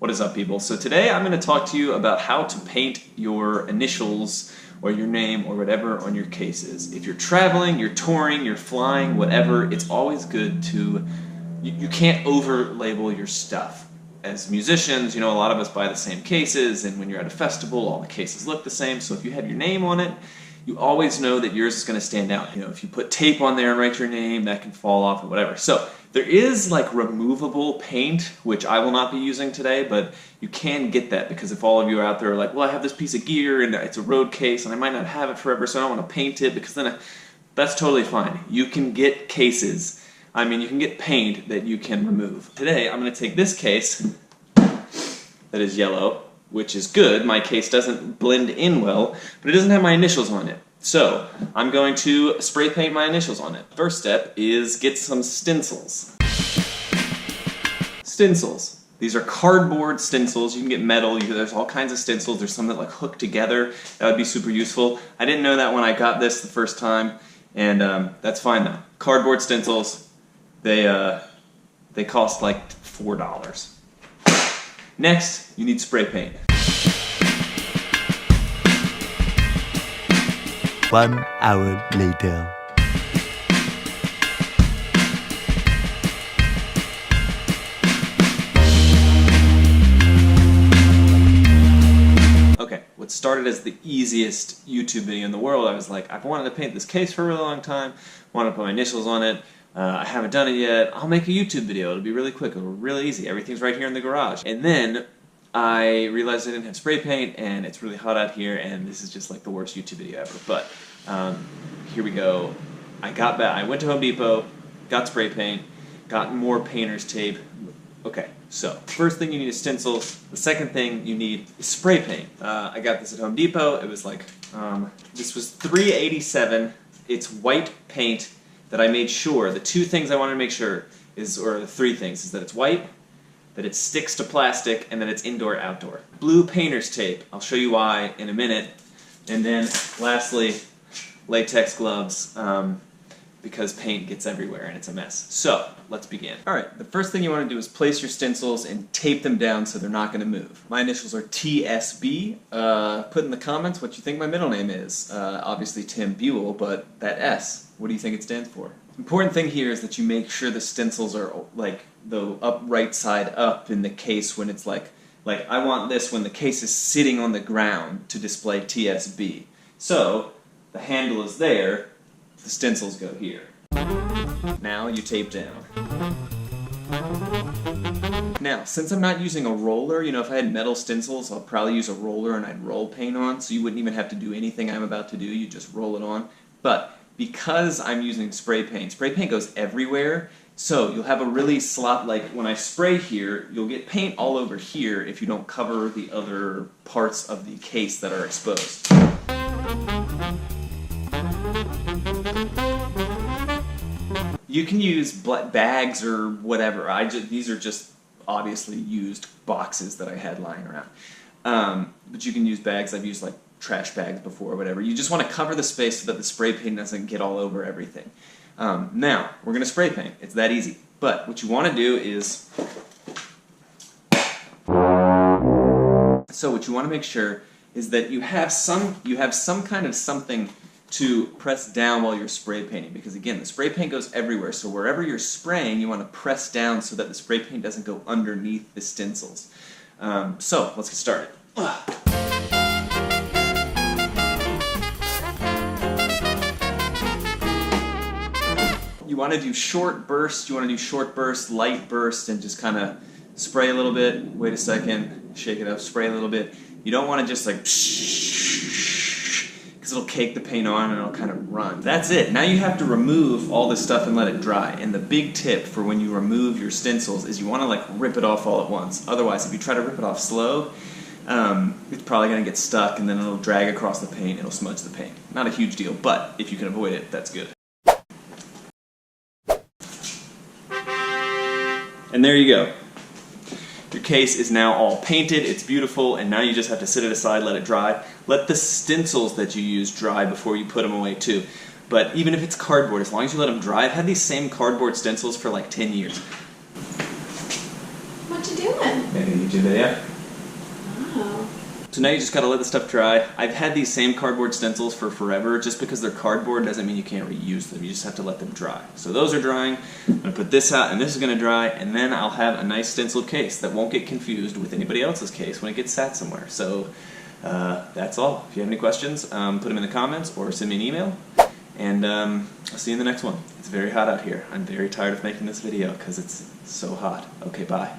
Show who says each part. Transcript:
Speaker 1: What is up, people? So today I'm going to talk to you about how to paint your initials or your name or whatever on your cases. If you're traveling, you're touring, you're flying, whatever, it's always good to, you can't over-label your stuff. As musicians, you know, a lot of us buy the same cases, and when you're at a festival, all the cases look the same, so if you have your name on it, you always know that yours is going to stand out. You know, if you put tape on there and write your name, that can fall off or whatever. So there is like removable paint, which I will not be using today, but you can get that because if all of you are out there are like, well, I have this piece of gear and it's a road case and I might not have it forever, so I don't want to paint it because then that's totally fine. You can get cases. I mean, you can get paint that you can remove. Today, I'm going to take this case that is yellow, which is good. My case doesn't blend in well, but it doesn't have my initials on it. So I'm going to spray paint my initials on it. First step is get some stencils. Stencils. These are cardboard stencils. You can get metal. There's all kinds of stencils. There's some that like hook together. That would be super useful. I didn't know that when I got this the first time, and that's fine though. Cardboard stencils, they cost like $4. Next, you need spray paint.
Speaker 2: 1 hour later.
Speaker 1: Okay, what started as the easiest YouTube video in the world, I was like, I've wanted to paint this case for a really long time, wanted to put my initials on it, I haven't done it yet, I'll make a YouTube video, it'll be really quick, it'll be really easy, everything's right here in the garage. And then I realized I didn't have spray paint, and it's really hot out here, and this is just like the worst YouTube video ever. But here we go. I went to Home Depot, got spray paint, got more painter's tape. Okay, so first thing you need is stencils. The second thing you need is spray paint. I got this at Home Depot. It was like this was $3.87. It's white paint that I made sure. The two things I wanted to make sure is, or the three things, is that it's white, that it sticks to plastic, and that it's indoor-outdoor. Blue painter's tape, I'll show you why in a minute. And then, lastly, latex gloves, because paint gets everywhere and it's a mess. So, let's begin. Alright, the first thing you want to do is place your stencils and tape them down so they're not going to move. My initials are TSB. Put in the comments what you think my middle name is. Obviously Tim Buell, but that S, what do you think it stands for? Important thing here is that you make sure the stencils are like the right side up in the case when it's like I want this when the case is sitting on the ground to display TSB. So the handle is there, the stencils go here. Now you tape down. Now, since I'm not using a roller, you know, if I had metal stencils, I'll probably use a roller and I'd roll paint on, so you wouldn't even have to do anything I'm about to do, you just roll it on. But because I'm using spray paint goes everywhere, so you'll have a really like when I spray here, you'll get paint all over here if you don't cover the other parts of the case that are exposed. You can use bags or whatever. These are just obviously used boxes that I had lying around. But you can use bags. I've used like trash bags before or whatever. You just want to cover the space so that the spray paint doesn't get all over everything. Now, we're going to spray paint. It's that easy. But what you want to do is... So what you want to make sure is that you have some kind of something to press down while you're spray painting, because again, the spray paint goes everywhere, so wherever you're spraying, you want to press down so that the spray paint doesn't go underneath the stencils. So, let's get started. You want to do short bursts, light bursts, and just kind of spray a little bit, wait a second, shake it up, spray a little bit. You don't want to just like because it'll cake the paint on and it'll kind of run. That's it. Now you have to remove all this stuff and let it dry. And the big tip for when you remove your stencils is you want to like rip it off all at once. Otherwise, if you try to rip it off slow, it's probably going to get stuck and then it'll drag across the paint, it'll smudge the paint. Not a huge deal, but if you can avoid it, that's good. And there you go. Your case is now all painted, it's beautiful, and now you just have to set it aside, let it dry. Let the stencils that you use dry before you put them away too. But even if it's cardboard, as long as you let them dry, I've had these same cardboard stencils for like 10 years.
Speaker 3: What you doing? again?
Speaker 1: Make a YouTube video.
Speaker 3: Oh.
Speaker 1: So now you just gotta let the stuff dry. I've had these same cardboard stencils for forever. Just because they're cardboard doesn't mean you can't reuse them. You just have to let them dry. So those are drying. I'm gonna put this out, and this is gonna dry, and then I'll have a nice stenciled case that won't get confused with anybody else's case when it gets sat somewhere. So that's all. If you have any questions, put them in the comments or send me an email. And I'll see you in the next one. It's very hot out here. I'm very tired of making this video because it's so hot. Okay, bye.